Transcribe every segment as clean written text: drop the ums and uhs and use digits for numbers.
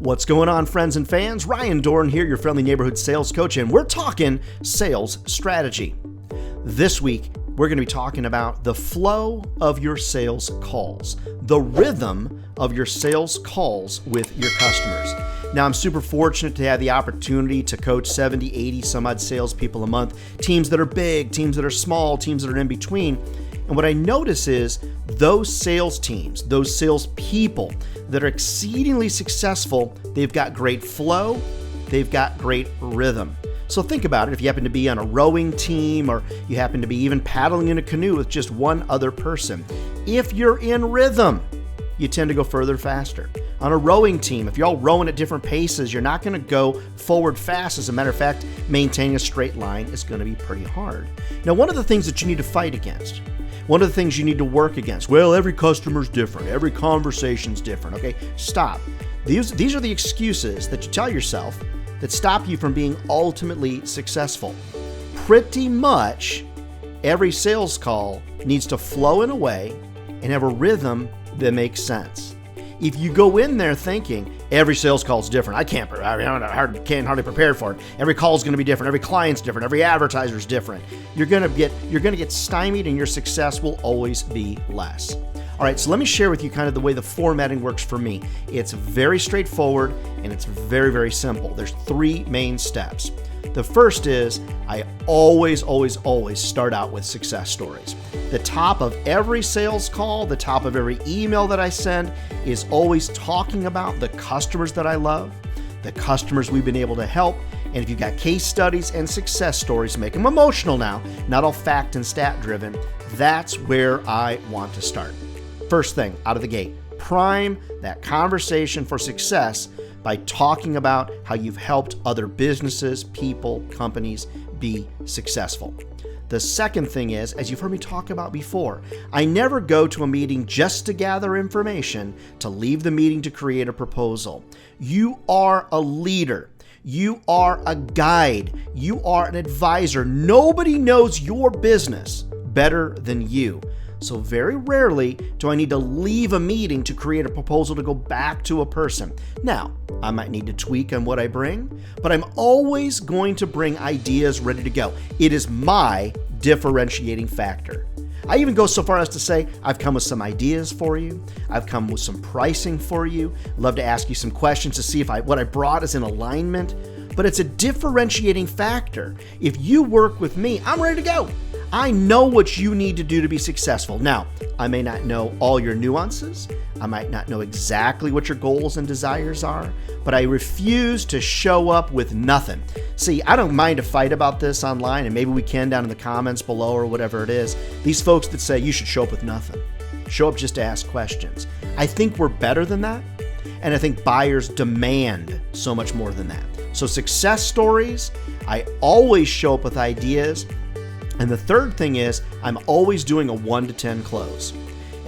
What's going on, friends and fans? Ryan Dohrn here, your friendly neighborhood sales coach, and we're talking sales strategy. This week, we're going to be talking about the flow of your sales calls, the rhythm of your sales calls with your customers. Now, I'm super fortunate to have the opportunity to coach 70, 80 some odd salespeople a month, teams that are big, teams that are small, teams that are in between. And what I notice is those sales teams, those sales people that are exceedingly successful, they've got great flow, they've got great rhythm. So think about it. If you happen to be on a rowing team or you happen to be even paddling in a canoe with just one other person, if you're in rhythm, you tend to go further faster. On a rowing team, if you're all rowing at different paces, you're not going to go forward fast. As a matter of fact, maintaining a straight line is going to be pretty hard. Now, one of the things that you need to fight against, one of the things you need to work against, well, every customer's different, every conversation's different. Okay, stop. These are the excuses that you tell yourself that stop you from being ultimately successful. Pretty much every sales call needs to flow in a way and have a rhythm that makes sense. If you go in there thinking every sales call is different, I can't hardly prepare for it. Every call is going to be different. Every client's different. Every advertiser is different. You're going to get stymied, and your success will always be less. All right, so let me share with you kind of the way the formatting works for me. It's very straightforward and it's very, very simple. There's three main steps. The first is I always start out with success stories. The top of every sales call, the top of every email that I send is always talking about the customers that I love, the customers we've been able to help. And if you've got case studies and success stories, make them emotional now, not all fact and stat driven. That's where I want to start. First thing out of the gate, prime that conversation for success by talking about how you've helped other businesses, people, companies be successful. The second thing is, as you've heard me talk about before, I never go to a meeting just to gather information, to leave the meeting to create a proposal. You are a leader. You are a guide. You are an advisor. Nobody knows your business better than you. So very rarely do I need to leave a meeting to create a proposal to go back to a person. Now, I might need to tweak on what I bring, but I'm always going to bring ideas ready to go. It is my differentiating factor. I even go so far as to say, I've come with some ideas for you. I've come with some pricing for you. I'd love to ask you some questions to see if what I brought is in alignment. But it's a differentiating factor. If you work with me, I'm ready to go. I know what you need to do to be successful. Now, I may not know all your nuances. I might not know exactly what your goals and desires are, but I refuse to show up with nothing. See, I don't mind a fight about this online, and maybe we can down in the comments below or whatever it is. These folks that say you should show up with nothing, show up just to ask questions. I think we're better than that, and I think buyers demand so much more than that. So success stories, I always show up with ideas. And the third thing is I'm always doing a 1 to 10 close.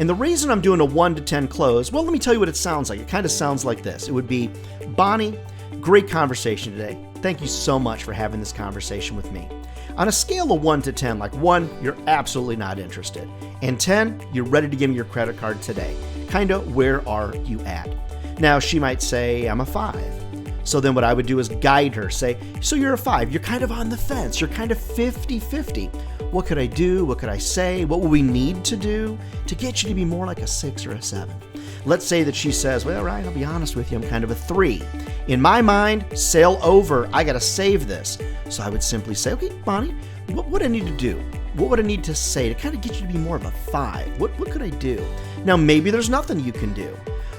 And the reason I'm doing a 1 to 10 close, well, let me tell you what it sounds like. It kind of sounds like this. It would be, Bonnie, great conversation today. Thank you so much for having this conversation with me. On a scale of 1 to 10, like 1, you're absolutely not interested. And 10, you're ready to give me your credit card today. Kind of where are you at? Now, she might say, I'm a 5. So then what I would do is guide her, say, so you're a 5, you're kind of on the fence, you're kind of 50-50. What could I do? What could I say? What will we need to do to get you to be more like a 6 or a 7? Let's say that she says, well, Ryan, I'll be honest with you, I'm kind of a 3. In my mind, sail over, I got to save this. So I would simply say, okay, Bonnie, what would I need to do? What would I need to say to kind of get you to be more of a 5? What could I do? Now, maybe there's nothing you can do.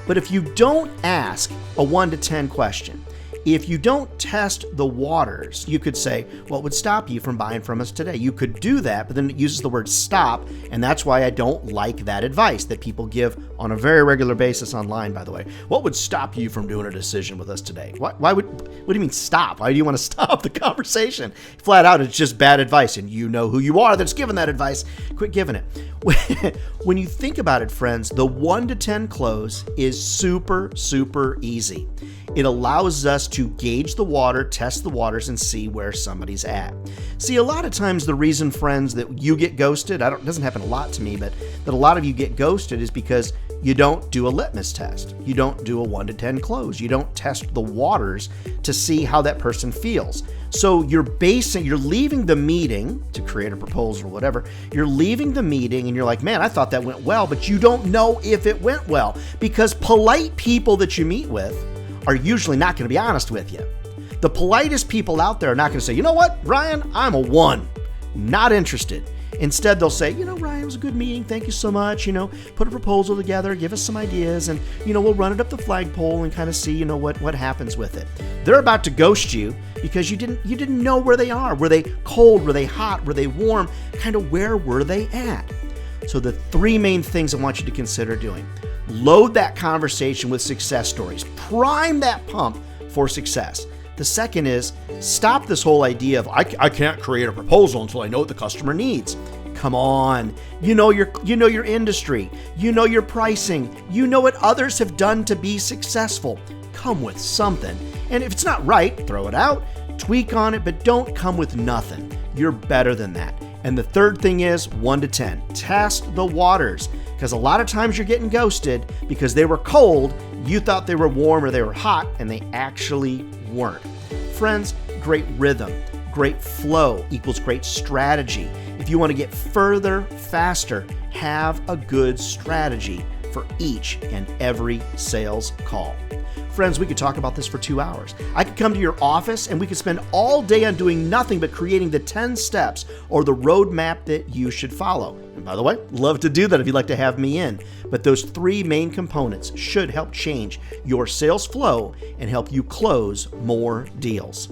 But if you don't ask a 1 to 10 question, if you don't test the waters, you could say, what would stop you from buying from us today? You could do that, but then it uses the word stop, and that's why I don't like that advice that people give on a very regular basis online, by the way. What would stop you from doing a decision with us today? What do you mean stop? Why do you want to stop the conversation? Flat out, it's just bad advice, and you know who you are that's giving that advice. Quit giving it. When you think about it, friends, the 1 to 10 close is super, super easy. It allows us to gauge the water, test the waters, and see where somebody's at. See, a lot of times the reason, friends, that you get ghosted, it doesn't happen a lot to me, but that a lot of you get ghosted is because you don't do a litmus test. You don't do a 1 to 10 close. You don't test the waters to see how that person feels. So you're leaving the meeting to create a proposal or whatever. You're leaving the meeting and you're like, man, I thought that went well, but you don't know if it went well because polite people that you meet with are usually not going to be honest with you. The politest people out there are not going to say, you know what, Ryan, I'm a 1, not interested. Instead, they'll say, Ryan, it was a good meeting. Thank you so much. Put a proposal together, give us some ideas, and, we'll run it up the flagpole and kind of see, what happens with it. They're about to ghost you because you didn't know where they are. Were they cold? Were they hot? Were they warm? Kind of where were they at? So the 3 main things I want you to consider doing: load that conversation with success stories. Prime that pump for success. The second is stop this whole idea of I can't create a proposal until I know what the customer needs. Come on. You know your industry. You know your pricing. You know what others have done to be successful. Come with something. And if it's not right, throw it out, tweak on it, but don't come with nothing. You're better than that. And the third thing is 1 to 10. Test the waters. Because a lot of times you're getting ghosted because they were cold, you thought they were warm or they were hot, and they actually weren't. Friends, great rhythm, great flow equals great strategy. If you want to get further, faster, have a good strategy for each and every sales call. Friends, we could talk about this for 2 hours. I could come to your office and we could spend all day on doing nothing but creating the 10 steps or the roadmap that you should follow. And by the way, love to do that if you'd like to have me in. But those 3 main components should help change your sales flow and help you close more deals.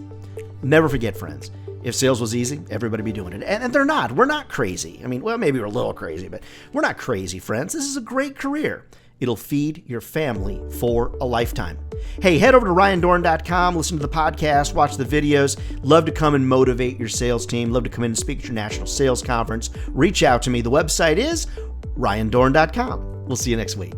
Never forget, friends, if sales was easy, everybody would be doing it. And they're not. We're not crazy. Maybe we're a little crazy, but we're not crazy, friends. This is a great career. It'll feed your family for a lifetime. Hey, head over to RyanDohrn.com, listen to the podcast, watch the videos. Love to come and motivate your sales team. Love to come in and speak at your national sales conference. Reach out to me. The website is RyanDohrn.com. We'll see you next week.